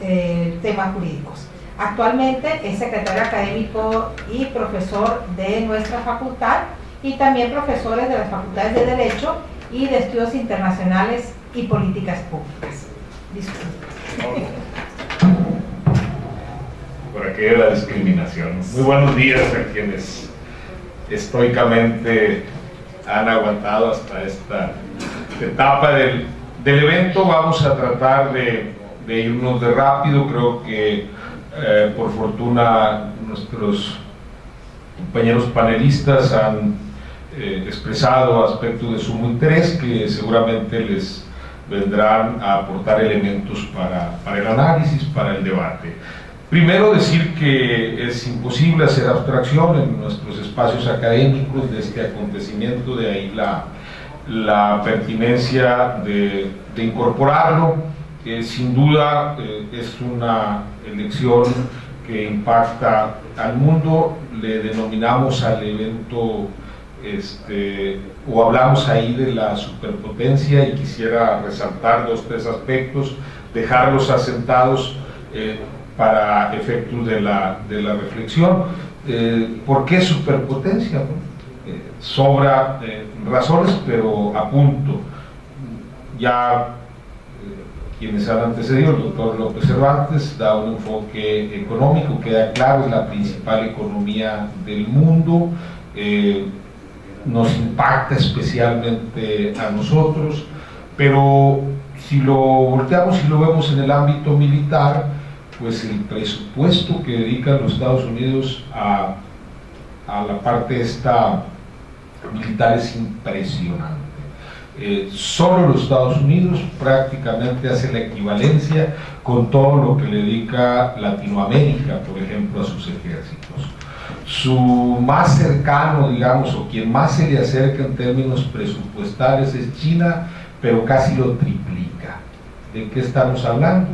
temas jurídicos. Actualmente es secretario académico y profesor de nuestra facultad, y también profesores de las facultades de Derecho y de Estudios Internacionales y Políticas Públicas. Disculpe. Por aquello de la discriminación. Muy buenos días a quienes estoicamente han aguantado hasta esta etapa del evento. Vamos a tratar de irnos de rápido. Creo que por fortuna nuestros compañeros panelistas han expresado aspectos de sumo interés que seguramente les vendrán a aportar elementos para el análisis, para el debate. Primero, decir que es imposible hacer abstracción en nuestros espacios académicos de este acontecimiento, de ahí la pertinencia de incorporarlo. Sin duda es una elección que impacta al mundo. Le denominamos al evento o hablamos ahí de la superpotencia, y quisiera resaltar dos o tres aspectos, dejarlos asentados para efectos de la reflexión. ¿Por qué superpotencia? Sobra razones, pero apunto. Ya quienes han antecedido, el doctor López Cervantes da un enfoque económico, queda claro, es la principal economía del mundo, nos impacta especialmente a nosotros, pero si lo volteamos y lo vemos en el ámbito militar, pues el presupuesto que dedican los Estados Unidos a la parte esta militar es impresionante. Solo los Estados Unidos prácticamente hace la equivalencia con todo lo que le dedica Latinoamérica, por ejemplo, a sus ejércitos. Su más cercano, digamos, o quien más se le acerca en términos presupuestales es China, pero casi lo triplica. ¿De qué estamos hablando?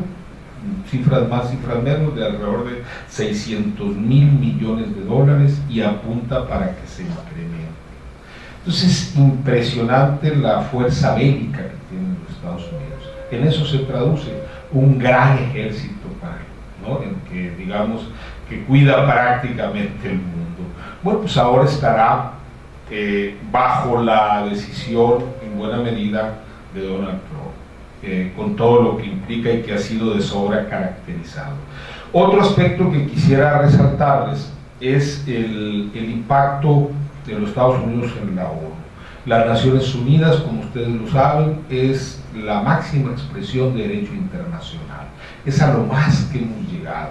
Cifras más, cifras menos, de alrededor de 600 mil millones de dólares, y apunta para que se incremente. Entonces es impresionante la fuerza bélica que tienen los Estados Unidos. En eso se traduce un gran ejército, ¿no? En que, digamos, que cuida prácticamente el mundo. Bueno, pues ahora estará bajo la decisión, en buena medida, de Donald Trump, con todo lo que implica y que ha sido de sobra caracterizado. Otro aspecto que quisiera resaltarles es el impacto de los Estados Unidos en la ONU. Las Naciones Unidas, como ustedes lo saben, es la máxima expresión de derecho internacional. Es a lo más que hemos llegado.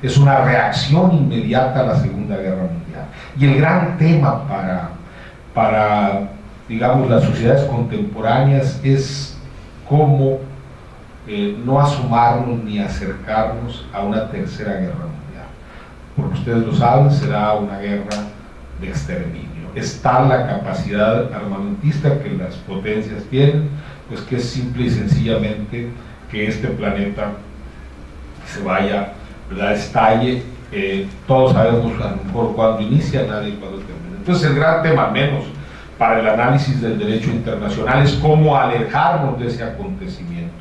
Es una reacción inmediata a la Segunda Guerra Mundial. Y el gran tema para digamos, las sociedades contemporáneas es cómo no asomarnos ni acercarnos a una tercera guerra mundial. Porque ustedes lo saben, será una guerra de exterminio. Está la capacidad armamentista que las potencias tienen, pues que es simple y sencillamente que este planeta se vaya, ¿verdad?, estalle. Todos sabemos a lo mejor cuándo inicia, nadie cuándo termina. Entonces el gran tema, menos para el análisis del derecho internacional, es cómo alejarnos de ese acontecimiento.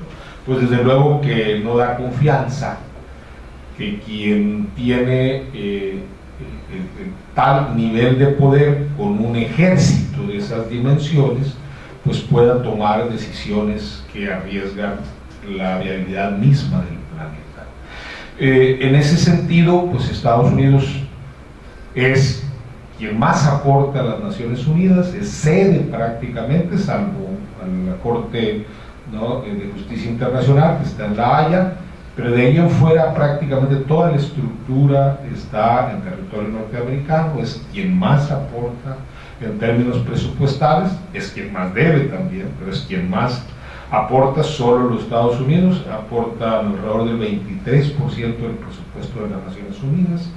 Pues desde luego que no da confianza que quien tiene tal nivel de poder con un ejército de esas dimensiones, pues pueda tomar decisiones que arriesgan la viabilidad misma del planeta. En ese sentido, pues Estados Unidos es quien más aporta a las Naciones Unidas, es sede prácticamente, salvo a la Corte, ¿no?, de Justicia Internacional, que está en La Haya, pero de ahí en fuera prácticamente toda la estructura está en territorio norteamericano. Es quien más aporta en términos presupuestales, es quien más debe también, pero es quien más aporta. Solo los Estados Unidos aportan alrededor del 23% del presupuesto de las Naciones Unidas.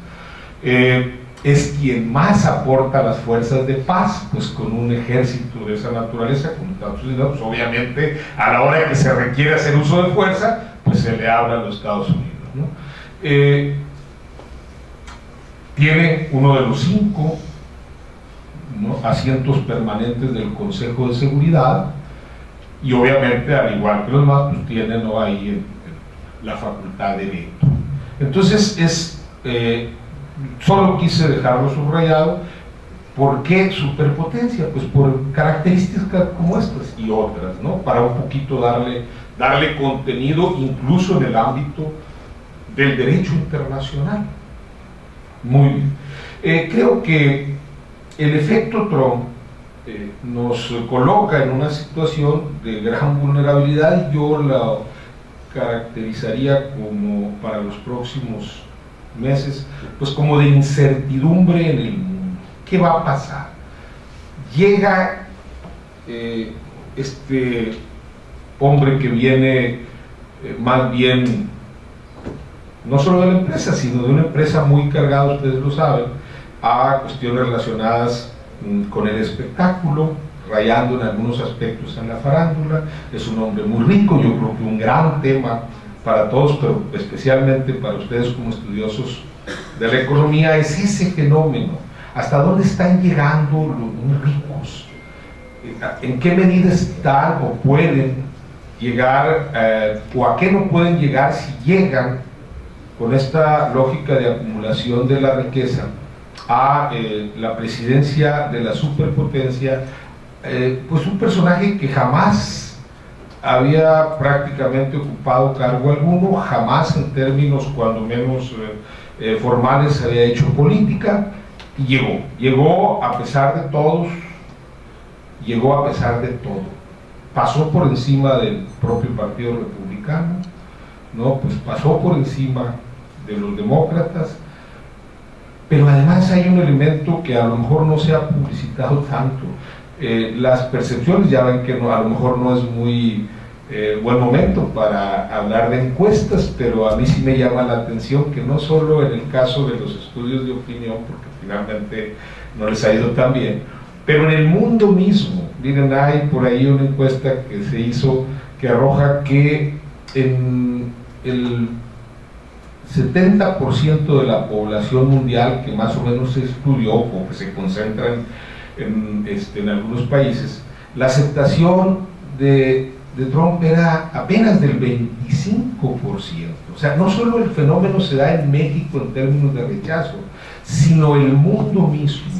Es quien más aporta a las fuerzas de paz, pues con un ejército de esa naturaleza, como Estados Unidos, pues obviamente a la hora que se requiere hacer uso de fuerza, pues se le habla a los Estados Unidos, ¿no? Tiene uno de los 5, ¿no?, asientos permanentes del Consejo de Seguridad, y obviamente, al igual que los demás, pues tiene, ¿no?, ahí la facultad de veto. Entonces solo quise dejarlo subrayado. ¿Por qué superpotencia? Pues por características como estas y otras, ¿no?, para un poquito darle contenido incluso en el ámbito del derecho internacional. Muy bien. Creo que el efecto Trump nos coloca en una situación de gran vulnerabilidad, y yo la caracterizaría como, para los próximos meses, pues como de incertidumbre en el mundo. ¿Qué va a pasar? Llega este hombre que viene más bien no solo de la empresa, sino de una empresa muy cargada, ustedes lo saben, a cuestiones relacionadas con el espectáculo, rayando en algunos aspectos en la farándula. Es un hombre muy rico. Yo creo que un gran tema para todos, pero especialmente para ustedes como estudiosos de la economía, es ese fenómeno. ¿Hasta dónde están llegando los muy ricos? ¿En qué medida están o pueden llegar, o a qué no pueden llegar, si llegan con esta lógica de acumulación de la riqueza a la presidencia de la superpotencia? Pues un personaje que jamás había prácticamente ocupado cargo alguno, jamás en términos cuando menos formales había hecho política, y llegó a pesar de todos, llegó a pesar de todo. pasó por encima del propio Partido Republicano, ¿no? Pues pasó por encima de los demócratas, pero además hay un elemento que a lo mejor no se ha publicitado tanto. Las percepciones, ya ven que a lo mejor no es muy buen momento para hablar de encuestas, pero a mí sí me llama la atención que no solo en el caso de los estudios de opinión, porque finalmente no les ha ido tan bien, pero en el mundo mismo, miren, hay por ahí una encuesta que se hizo que arroja que en el 70% de la población mundial que más o menos se estudió o que se concentra en algunos países, la aceptación de Trump era apenas del 25%. O sea, no solo el fenómeno se da en México en términos de rechazo, sino el mundo mismo.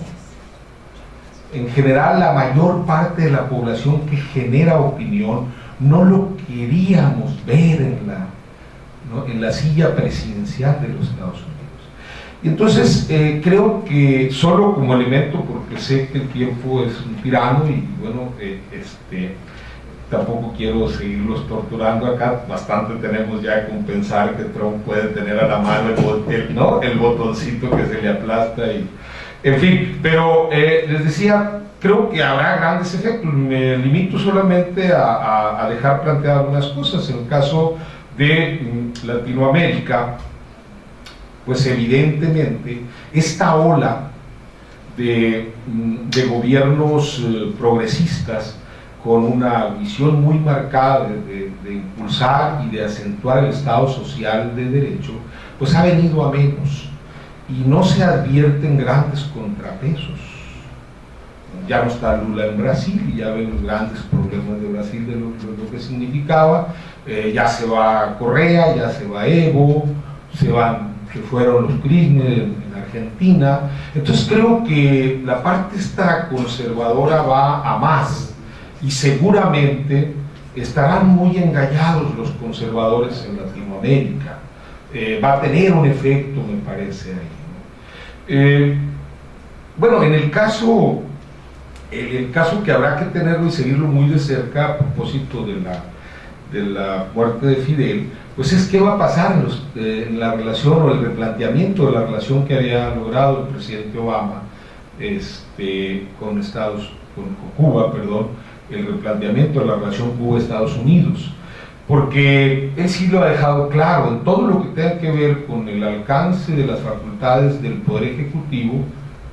En general, la mayor parte de la población que genera opinión no lo queríamos ver en la silla presidencial de los Estados Unidos. Y entonces creo que solo como elemento, porque sé que el tiempo es un tirano y bueno, tampoco quiero seguirlos torturando acá, bastante tenemos ya con pensar que Trump puede tener a la mano el botoncito que se le aplasta y en fin, pero les decía, creo que habrá grandes efectos. Me limito solamente a dejar planteadas algunas cosas. En el caso de Latinoamérica, pues evidentemente esta ola de gobiernos progresistas con una visión muy marcada de impulsar y de acentuar el Estado social de derecho, pues ha venido a menos y no se advierten grandes contrapesos. Ya no está Lula en Brasil y ya ven los grandes problemas de Brasil de lo que significaba. Ya se va Correa, ya se va Evo, se fueron los Kirchner en Argentina. Entonces creo que la parte esta conservadora va a más y seguramente estarán muy engañados los conservadores en Latinoamérica. Va a tener un efecto, me parece, ahí, ¿no? Bueno, en el caso que habrá que tenerlo y seguirlo muy de cerca a propósito de la muerte de Fidel, pues es qué va a pasar en la relación o el replanteamiento de la relación que había logrado el presidente Obama con Cuba, el replanteamiento de la relación Cuba-Estados Unidos, porque él sí lo ha dejado claro en todo lo que tenga que ver con el alcance de las facultades del Poder Ejecutivo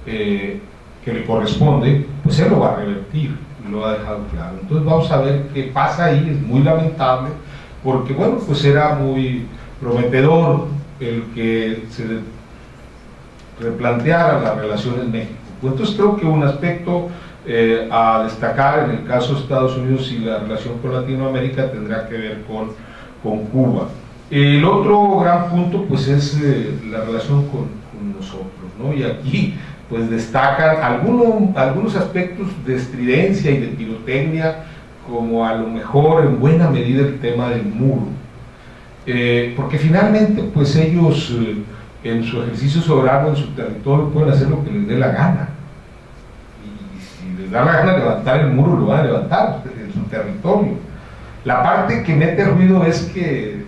que le corresponde, pues él lo va a revertir, lo ha dejado claro. Entonces vamos a ver qué pasa ahí. Es muy lamentable porque, bueno, pues era muy prometedor el que se replantearan las relaciones en México. Entonces creo que un aspecto a destacar en el caso de Estados Unidos y la relación con Latinoamérica tendrá que ver con Cuba. El otro gran punto pues es la relación con nosotros, ¿no? Y aquí pues destacan algunos aspectos de estridencia y de pirotecnia, como a lo mejor en buena medida el tema del muro, porque finalmente pues ellos en su ejercicio soberano en su territorio pueden hacer lo que les dé la gana, y si les da la gana de levantar el muro lo van a levantar en su territorio. La parte que mete ruido es que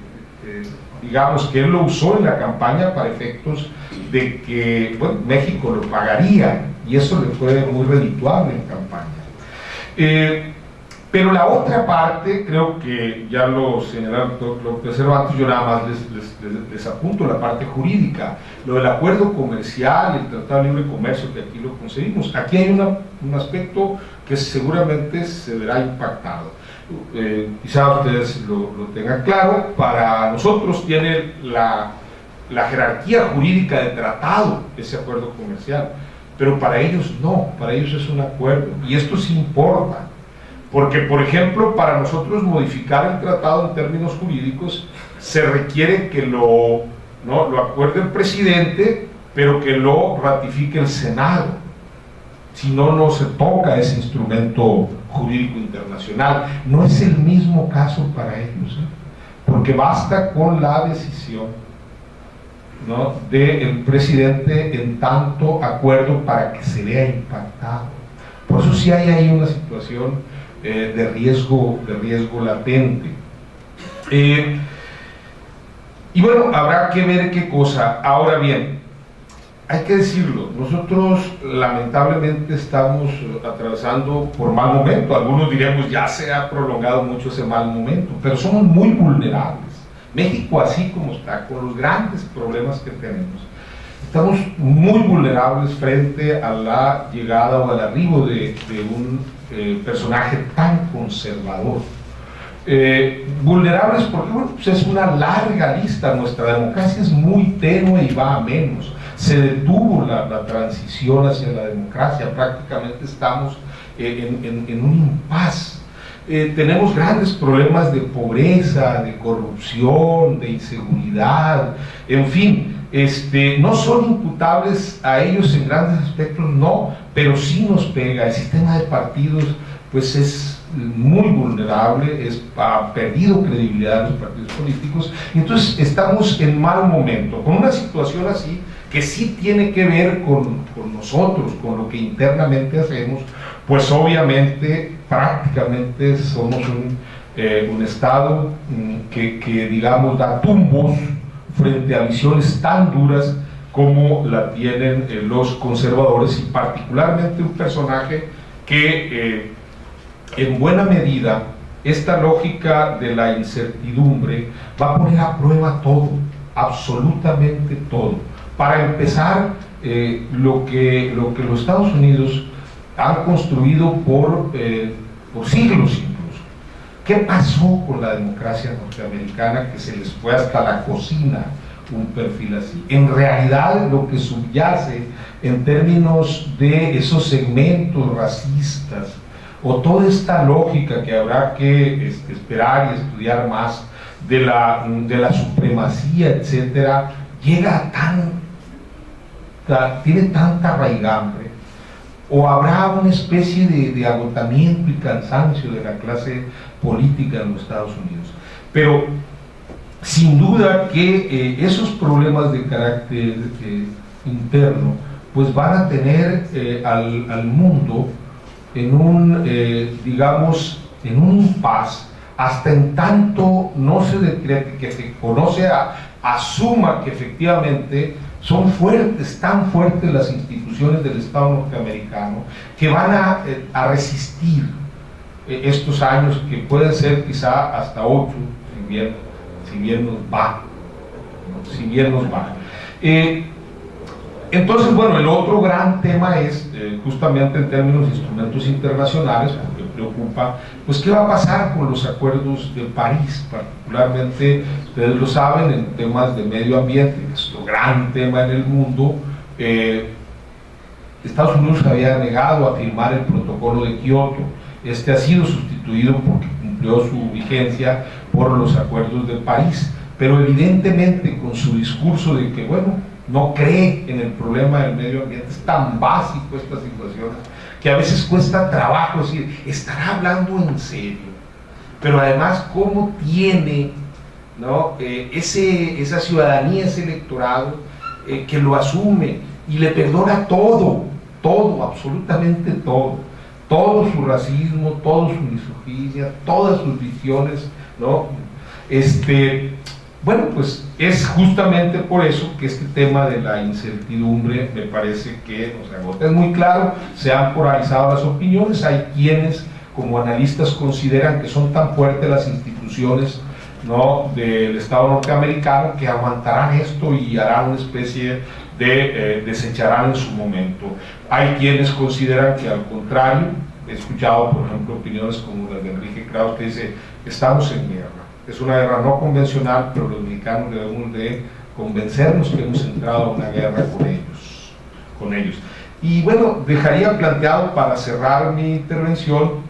digamos que él lo usó en la campaña para efectos de que, bueno, México lo pagaría, y eso le fue muy redituable en campaña. Pero la otra parte, creo que ya lo señalaron López Cervantes, yo nada más les apunto la parte jurídica, lo del acuerdo comercial y el Tratado de Libre Comercio, que aquí lo conseguimos. Aquí hay un aspecto que seguramente se verá impactado. Quizá ustedes lo tengan claro. Para nosotros tiene la jerarquía jurídica de tratado ese acuerdo comercial, pero para ellos no, para ellos es un acuerdo, y esto sí importa, porque por ejemplo para nosotros modificar el tratado en términos jurídicos se requiere que lo acuerde el presidente, pero que lo ratifique el Senado. Si no, no se toca ese instrumento jurídico internacional. No es el mismo caso para ellos, porque basta con la decisión, ¿no?, del presidente en tanto acuerdo para que se vea impactado. Por eso sí hay ahí una situación de riesgo latente. Y bueno, habrá que ver qué cosa. Ahora bien, hay que decirlo, nosotros lamentablemente estamos atravesando por mal momento. Algunos diremos ya se ha prolongado mucho ese mal momento, pero somos muy vulnerables. México, así como está, con los grandes problemas que tenemos, estamos muy vulnerables frente a la llegada o al arribo de un personaje tan conservador. Vulnerables porque bueno, pues es una larga lista, nuestra democracia es muy tenue y va a menos. Se detuvo la transición hacia la democracia, prácticamente estamos en un impasse. Tenemos grandes problemas de pobreza, de corrupción, de inseguridad, en fin, no son imputables a ellos en grandes aspectos, no, pero sí nos pega. El sistema de partidos pues es muy vulnerable, ha perdido credibilidad en los partidos políticos, y entonces estamos en mal momento, con una situación así que sí tiene que ver con nosotros, con lo que internamente hacemos. Pues obviamente prácticamente somos un Estado que digamos da tumbos frente a visiones tan duras como la tienen los conservadores, y particularmente un personaje que en buena medida esta lógica de la incertidumbre va a poner a prueba todo, absolutamente todo. Para empezar, lo que los Estados Unidos han construido por siglos incluso. ¿Qué pasó con la democracia norteamericana que se les fue hasta la cocina un perfil así? En realidad lo que subyace en términos de esos segmentos racistas o toda esta lógica que habrá que esperar y estudiar más de la supremacía, etcétera, llega tiene tanta raigambre, o habrá una especie de agotamiento y cansancio de la clase política en los Estados Unidos. Pero sin duda que esos problemas de carácter interno pues van a tener al mundo en un digamos en un impasse, hasta en tanto no se decrete, que se conoce, asuma que efectivamente son fuertes, tan fuertes las instituciones del Estado norteamericano, que van a resistir estos años, que pueden ser quizá hasta 8, si bien nos va, ¿no? Si bien nos va. Entonces, bueno, el otro gran tema es, justamente en términos de instrumentos internacionales, porque preocupa, pues qué va a pasar con los acuerdos de París, particularmente, ustedes lo saben, en temas de medio ambiente, que es un gran tema en el mundo. Estados Unidos había negado a firmar el protocolo de Kioto. Este ha sido sustituido, porque cumplió su vigencia, por los acuerdos de París, pero evidentemente con su discurso de que, bueno, no cree en el problema del medio ambiente. Es tan básico esta situación que a veces cuesta trabajo decir, ¿estará hablando en serio? Pero además, ¿cómo tiene, ¿no? esa ciudadanía, ese electorado que lo asume y le perdona todo, absolutamente todo su racismo, toda su misoginia, todas sus visiones, ¿no? Bueno, pues es justamente por eso que este tema de la incertidumbre me parece que nos agota. Es muy claro, se han polarizado las opiniones, hay quienes como analistas consideran que son tan fuertes las instituciones, ¿no?, del Estado norteamericano, que aguantarán esto y harán una especie de desecharán en su momento. Hay quienes consideran que al contrario, he escuchado por ejemplo opiniones como las de Enrique Krauss, que dice, estamos en guerra. Es una guerra no convencional, pero los mexicanos debemos de convencernos que hemos entrado a una guerra con ellos. Y bueno, dejaría planteado para cerrar mi intervención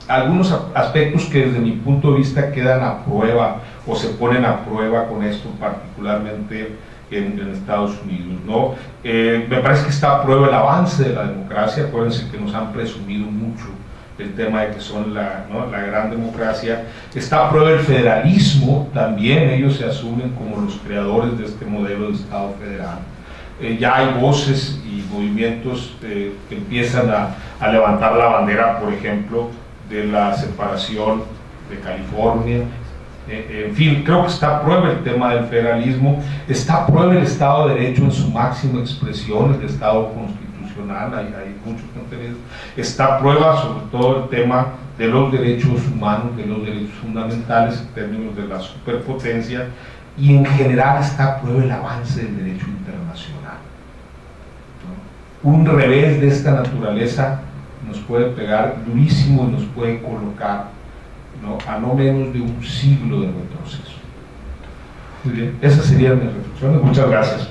algunos aspectos que desde mi punto de vista quedan a prueba o se ponen a prueba con esto, particularmente en Estados Unidos, ¿no? Me parece que está a prueba el avance de la democracia. Acuérdense que nos han presumido mucho el tema de que son la gran democracia. Está a prueba el federalismo, también ellos se asumen como los creadores de este modelo de Estado federal. Ya hay voces y movimientos que empiezan a levantar la bandera, por ejemplo, de la separación de California. En fin, creo que está a prueba el tema del federalismo, está a prueba el Estado de Derecho en su máxima expresión, el Estado constitucional, hay muchos contenidos, está a prueba sobre todo el tema de los derechos humanos, de los derechos fundamentales en términos de la superpotencia, y en general está a prueba el avance del derecho internacional, ¿no? Un revés de esta naturaleza nos puede pegar durísimo y nos puede colocar, ¿no?, a no menos de un siglo de retroceso. Muy bien, esas serían mis reflexiones. Muchas gracias.